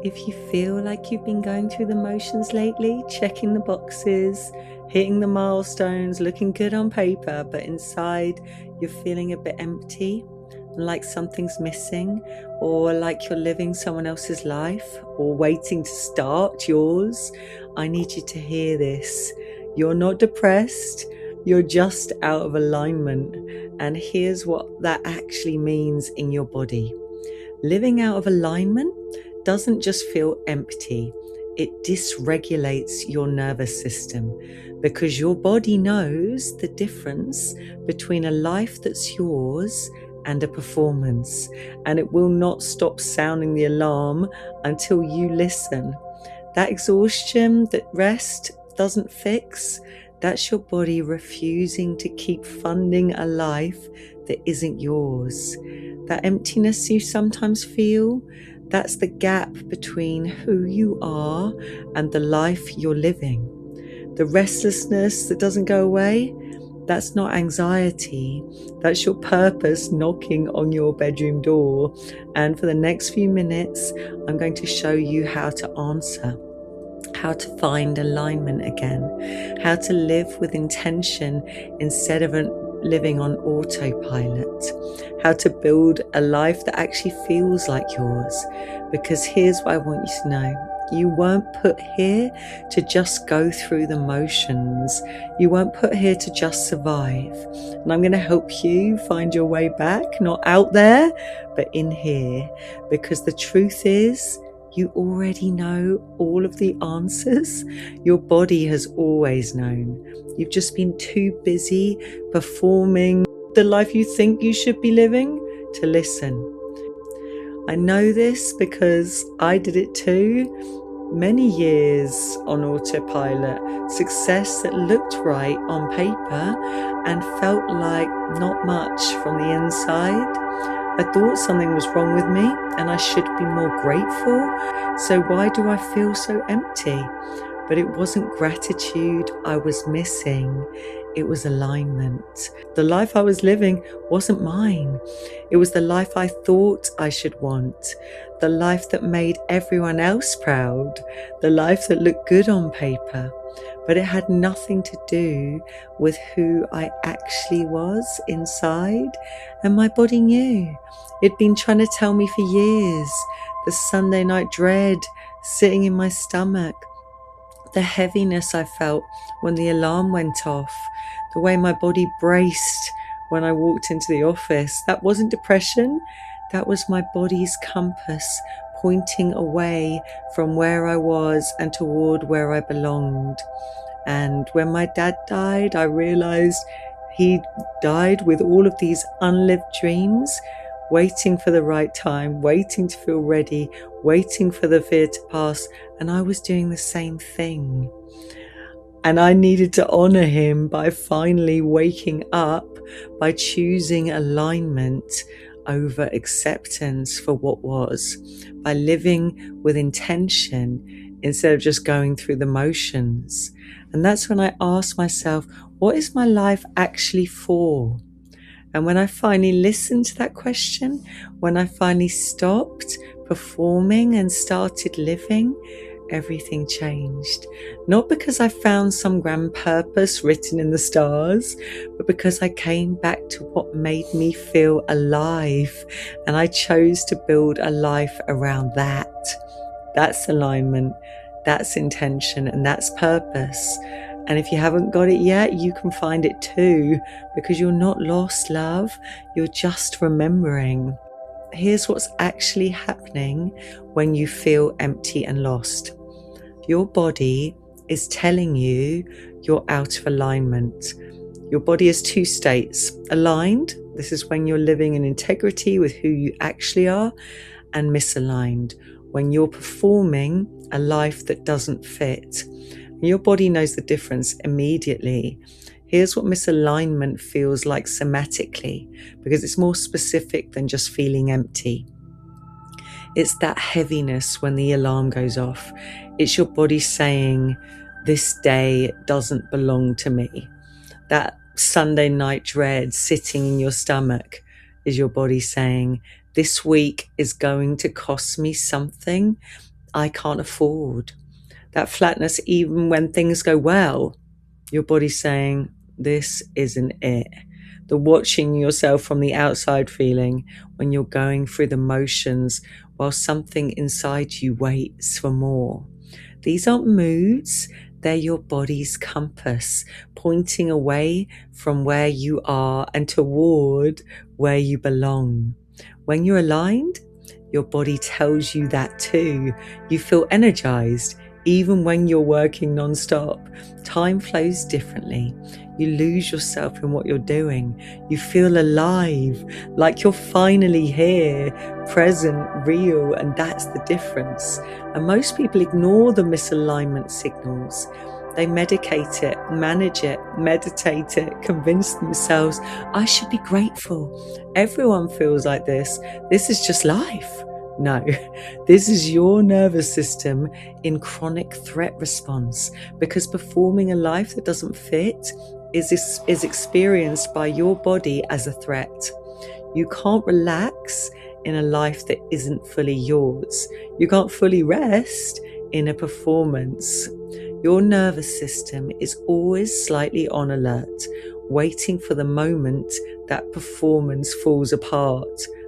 If you feel like you've been going through the motions lately, checking the boxes, hitting the milestones, looking good on paper, but inside you're feeling a bit empty, like something's missing, or like you're living someone else's life, or waiting to start yours, I need you to hear this. You're not depressed, you're just out of alignment. And here's what that actually means in your body. Living out of alignment doesn't just feel empty, it dysregulates your nervous system, because your body knows the difference between a life that's yours and a performance, and it will not stop sounding the alarm until you listen. That exhaustion that rest doesn't fix, that's your body refusing to keep funding a life that isn't yours. That emptiness you sometimes feel, that's the gap between who you are and the life you're living. The restlessness that doesn't go away, that's not anxiety, that's your purpose knocking on your bedroom door. And for the next few minutes, I'm going to show you how to answer, how to find alignment again, how to live with intention instead of living on autopilot, how to build a life that actually feels like yours. Because here's what I want you to know. You weren't put here to just go through the motions. You weren't put here to just survive. And I'm going to help you find your way back, not out there, but in here. Because the truth is, you already know all of the answers. Your body has always known. You've just been too busy performing the life you think you should be living to listen. I know this because I did it too. Many years on autopilot, success that looked right on paper and felt like not much from the inside. I thought something was wrong with me and I should be more grateful. So why do I feel so empty? But it wasn't gratitude I was missing. It was alignment. The life I was living wasn't mine. It was the life I thought I should want. The life that made everyone else proud. The life that looked good on paper. But it had nothing to do with who I actually was inside. And my body knew. It'd been trying to tell me for years. The Sunday night dread sitting in my stomach. The heaviness I felt when the alarm went off. The way my body braced when I walked into the office. That wasn't depression. That was my body's compass pointing away from where I was and toward where I belonged. And when my dad died, I realized he died with all of these unlived dreams, waiting for the right time, waiting to feel ready, waiting for the fear to pass. And I was doing the same thing. And I needed to honor him by finally waking up, by choosing alignment over acceptance for what was, by living with intention instead of just going through the motions. And that's when I asked myself, what is my life actually for? And when I finally listened to that question, when I finally stopped performing and started living, everything changed. Not because I found some grand purpose written in the stars, but because I came back to what made me feel alive. And I chose to build a life around that. That's alignment, that's intention, and that's purpose. And if you haven't got it yet, you can find it too, because you're not lost, love. You're just remembering. Here's what's actually happening when you feel empty and lost. Your body is telling you you're out of alignment. Your body has two states. Aligned, this is when you're living in integrity with who you actually are, and misaligned, when you're performing a life that doesn't fit. Your body knows the difference immediately. Here's what misalignment feels like somatically, because it's more specific than just feeling empty. It's that heaviness when the alarm goes off. It's your body saying, this day doesn't belong to me. That Sunday night dread sitting in your stomach is your body saying, this week is going to cost me something I can't afford. That flatness, even when things go well, your body's saying, this isn't it. The watching yourself from the outside feeling when you're going through the motions while something inside you waits for more. These aren't moods, they're your body's compass, pointing away from where you are and toward where you belong. When you're aligned, your body tells you that too. You feel energized, even when you're working non-stop. Time flows differently. You lose yourself in what you're doing. You feel alive, like you're finally here, present, real, and that's the difference. And most people ignore the misalignment signals. They medicate it, manage it, meditate it, convince themselves, I should be grateful. Everyone feels like this. This is just life. No, this is your nervous system in chronic threat response, because performing a life that doesn't fit is experienced by your body as a threat. You can't relax in a life that isn't fully yours. You can't fully rest in a performance. Your nervous system is always slightly on alert, waiting for the moment that performance falls apart.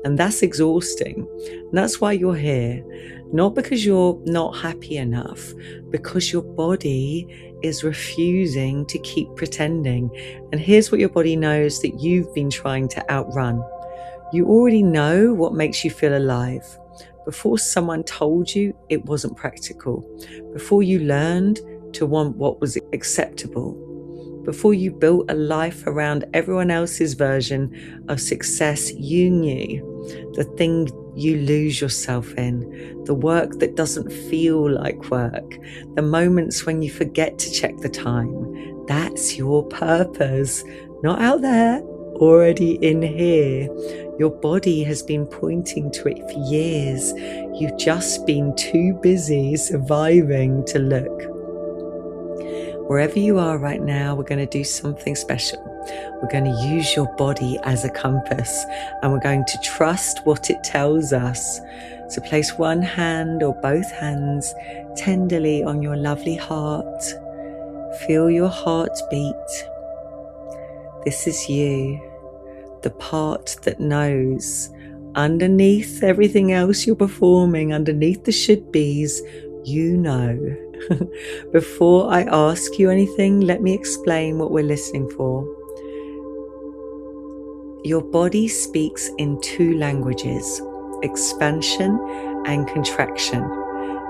And that's exhausting. And that's why you're here. Not because you're not happy enough, because your body is refusing to keep pretending. And here's what your body knows that you've been trying to outrun. You already know what makes you feel alive. Before someone told you it wasn't practical. Before you learned to want what was acceptable. Before you built a life around everyone else's version of success you knew, the thing you lose yourself in, the work that doesn't feel like work, the moments when you forget to check the time, that's your purpose. Not out there, already in here. Your body has been pointing to it for years. You've just been too busy surviving to look. Wherever you are right now, we're going to do something special. We're going to use your body as a compass, and we're going to trust what it tells us. So place one hand or both hands tenderly on your lovely heart. Feel your heart beat. This is you, the part that knows. Underneath everything else you're performing, underneath the should-bes, you know. Before I ask you anything, let me explain what we're listening for. Your body speaks in two languages, expansion and contraction.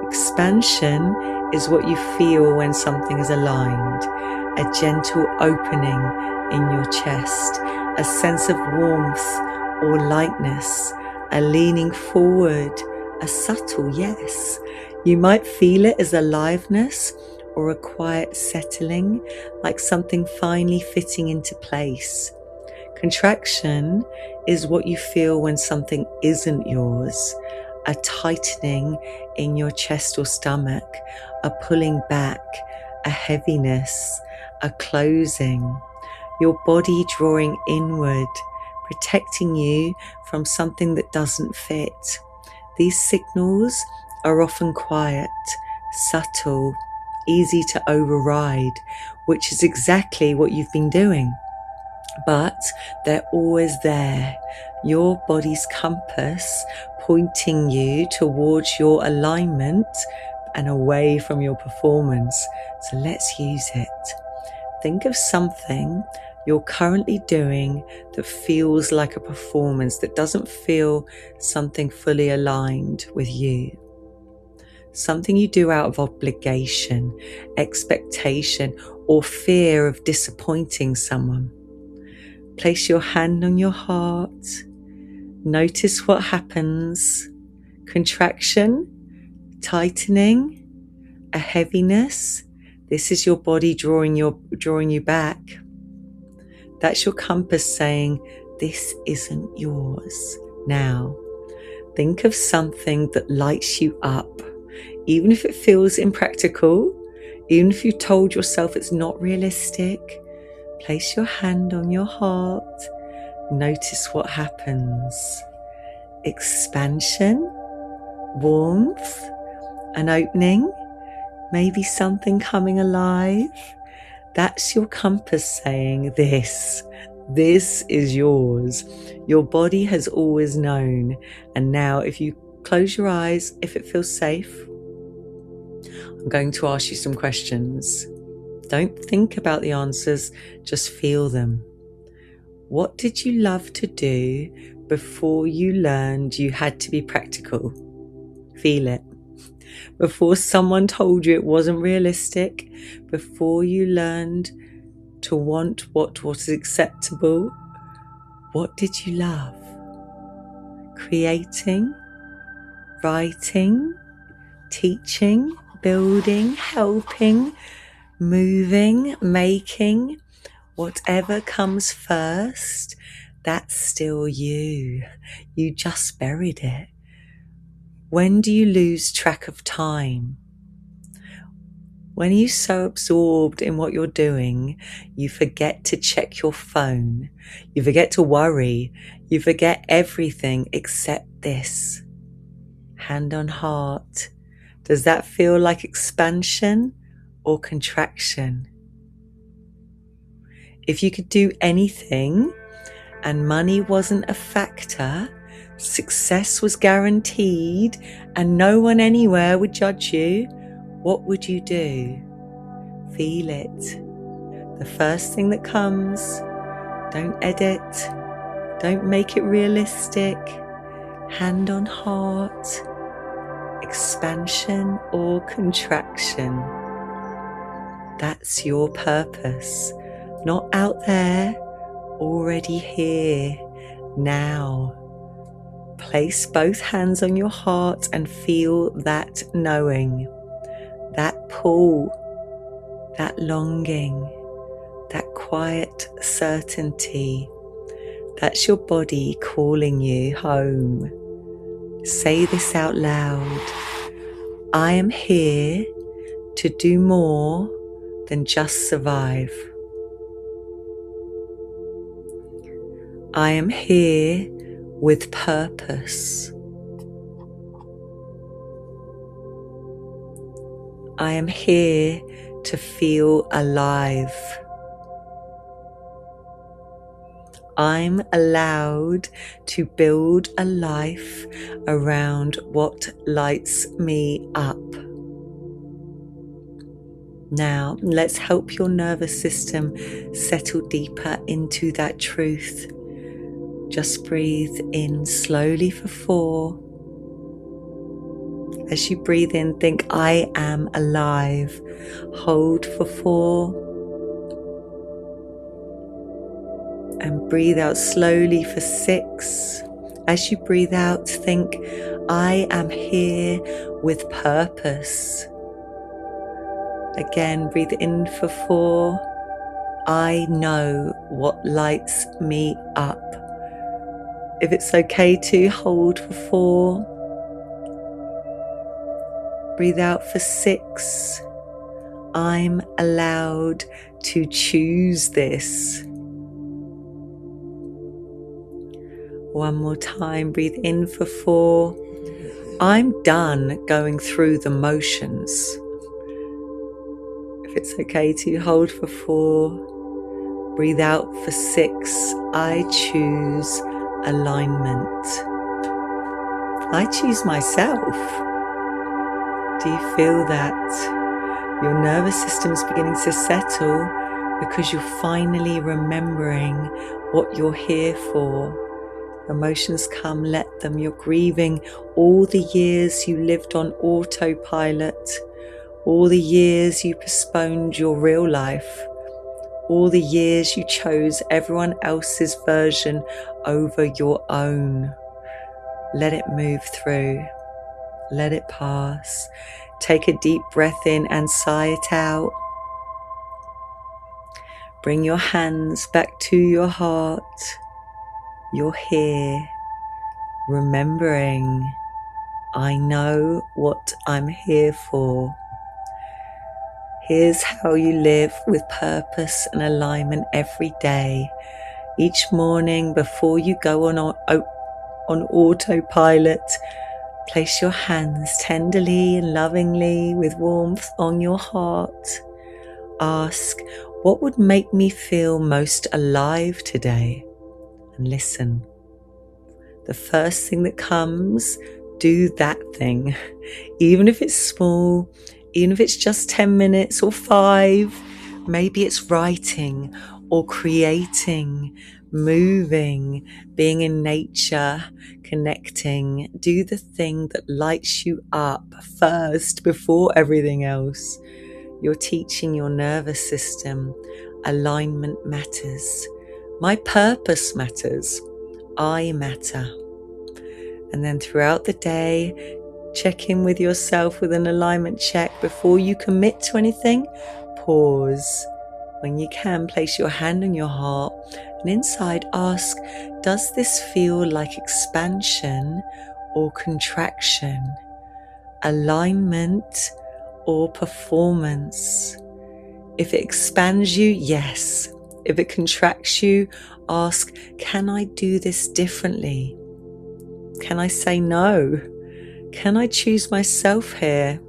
Expansion is what you feel when something is aligned, a gentle opening in your chest, a sense of warmth or lightness, a leaning forward, a subtle yes. You might feel it as aliveness or a quiet settling, like something finally fitting into place. Contraction is what you feel when something isn't yours, a tightening in your chest or stomach, a pulling back, a heaviness, a closing. Your body drawing inward, protecting you from something that doesn't fit. These signals are often quiet, subtle, easy to override, which is exactly what you've been doing. But they're always there, your body's compass pointing you towards your alignment and away from your performance. So let's use it. Think of something you're currently doing that feels like a performance, that doesn't feel something fully aligned with you. Something you do out of obligation, expectation, or fear of disappointing someone. Place your hand on your heart. Notice what happens. Contraction, tightening, a heaviness. This is your body drawing you back. That's your compass saying, this isn't yours. Now, think of something that lights you up. Even if it feels impractical, even if you told yourself it's not realistic, place your hand on your heart. Notice what happens. Expansion, warmth, an opening, maybe something coming alive. That's your compass saying this is yours. Your body has always known. And now if you close your eyes, if it feels safe, I'm going to ask you some questions. Don't think about the answers, just feel them. What did you love to do before you learned you had to be practical? Feel it. Before someone told you it wasn't realistic, before you learned to want what was acceptable, what did you love? Creating, writing, teaching, building, helping, moving, making, whatever comes first, that's still you. You just buried it. When do you lose track of time? When are you so absorbed in what you're doing, you forget to check your phone, you forget to worry, you forget everything except this. Hand on heart. Does that feel like expansion or contraction? If you could do anything and money wasn't a factor, success was guaranteed and no one anywhere would judge you, what would you do? Feel it. The first thing that comes, don't edit, don't make it realistic. Hand on heart, expansion or contraction. That's your purpose. Not out there, already here, now. Place both hands on your heart and feel that knowing, that pull, that longing, that quiet certainty. That's your body calling you home. Say this out loud. I am here to do more than just survive. I am here with purpose. I am here to feel alive. I'm allowed to build a life around what lights me up. Now, let's help your nervous system settle deeper into that truth. Just breathe in slowly for 4. As you breathe in, think, I am alive. Hold for 4. And breathe out slowly for 6. As you breathe out, think, I am here with purpose. Again, breathe in for 4. I know what lights me up. If it's okay to hold for 4. Breathe out for 6. I'm allowed to choose this. One more time, breathe in for 4. I'm done going through the motions. If it's okay to hold for 4. Breathe out for 6. I choose alignment. I choose myself. Do you feel that? Your nervous system is beginning to settle because you're finally remembering what you're here for. Emotions come, let them. You're grieving all the years you lived on autopilot, all the years you postponed your real life, all the years you chose everyone else's version over your own. Let it move through. Let it pass. Take a deep breath in and sigh it out. Bring your hands back to your heart. You're here, remembering, I know what I'm here for. Here's how you live with purpose and alignment every day. Each morning before you go on autopilot, Place your hands tenderly and lovingly with warmth on your heart. Ask, what would make me feel most alive today? And listen. The first thing that comes, do that thing. Even if it's small, even if it's just 10 minutes or 5, maybe it's writing or creating, moving, being in nature, connecting. Do the thing that lights you up first before everything else. You're teaching your nervous system alignment matters. My purpose matters. I matter. And then throughout the day, check in with yourself with an alignment check. Before you commit to anything, pause. When you can, place your hand on your heart and inside ask, does this feel like expansion or contraction? Alignment or performance? If it expands you, yes. If it contracts you, ask, can I do this differently? Can I say no? Can I choose myself here?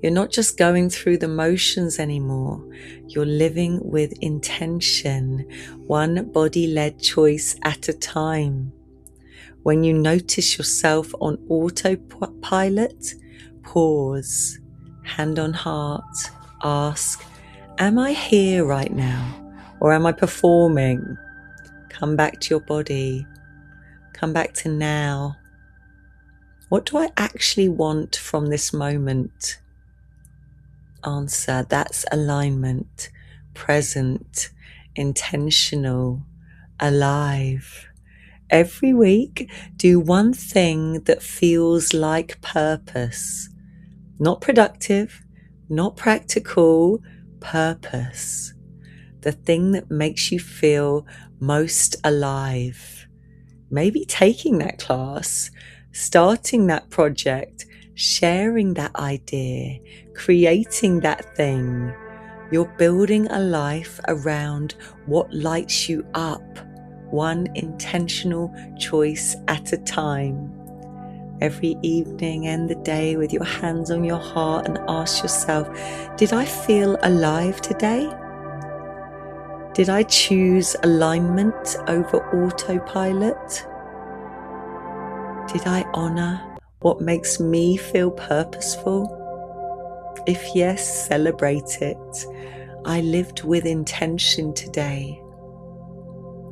You're not just going through the motions anymore. You're living with intention, one body-led choice at a time. When you notice yourself on autopilot, pause, hand on heart, ask, am I here right now? Or am I performing? Come back to your body. Come back to now. What do I actually want from this moment? Answer, that's alignment, present, intentional, alive. Every week, do one thing that feels like purpose. Not productive, not practical, purpose. The thing that makes you feel most alive. Maybe taking that class, starting that project, sharing that idea, creating that thing. You're building a life around what lights you up, one intentional choice at a time. Every evening, end the day with your hands on your heart and ask yourself, did I feel alive today? Did I choose alignment over autopilot? Did I honor what makes me feel purposeful? If yes, celebrate it. I lived with intention today.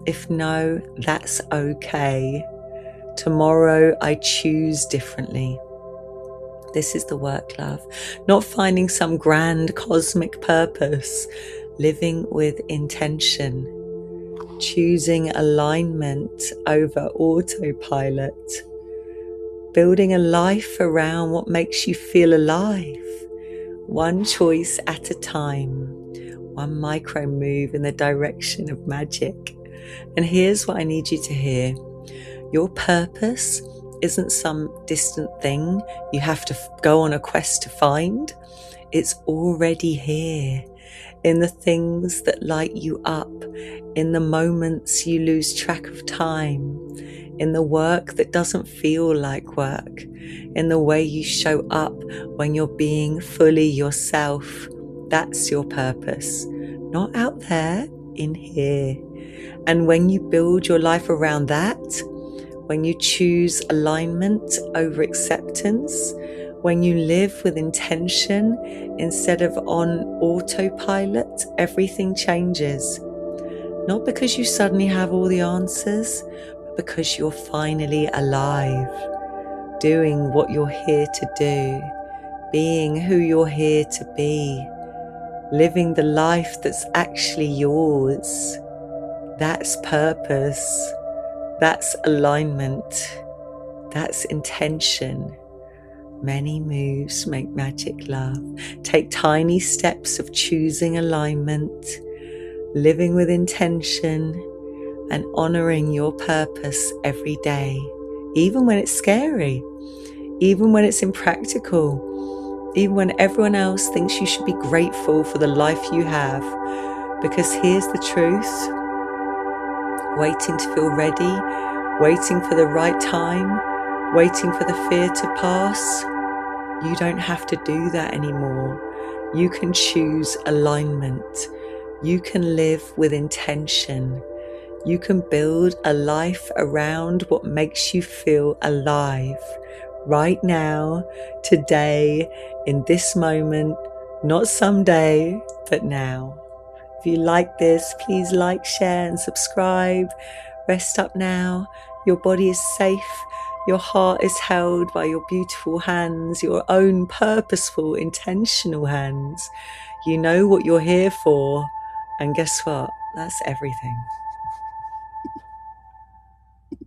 If no, that's okay. Tomorrow I choose differently. This is the work, love. Not finding some grand cosmic purpose. Living with intention. Choosing alignment over autopilot. Building a life around what makes you feel alive. One choice at a time. One micro move in the direction of magic. And here's what I need you to hear. Your purpose isn't some distant thing you have to go on a quest to find. It's already here. In the things that light you up, in the moments you lose track of time, in the work that doesn't feel like work, in the way you show up when you're being fully yourself. That's your purpose, not out there, in here. And when you build your life around that, when you choose alignment over acceptance, when you live with intention instead of on autopilot, everything changes. Not because you suddenly have all the answers, but because you're finally alive, doing what you're here to do, being who you're here to be, living the life that's actually yours. That's purpose. That's alignment. That's intention. Many moves make magic, love. Take tiny steps of choosing alignment, living with intention, and honoring your purpose every day, even when it's scary, even when it's impractical, even when everyone else thinks you should be grateful for the life you have. Because here's the truth. Waiting to feel ready, waiting for the right time, waiting for the fear to pass. You don't have to do that anymore. You can choose alignment. You can live with intention. You can build a life around what makes you feel alive right now, today, in this moment, not someday, but now. If you like this, please like, share, and subscribe. Rest up now. Your body is safe. Your heart is held by your beautiful hands, your own purposeful, intentional hands. You know what you're here for. And guess what? That's everything.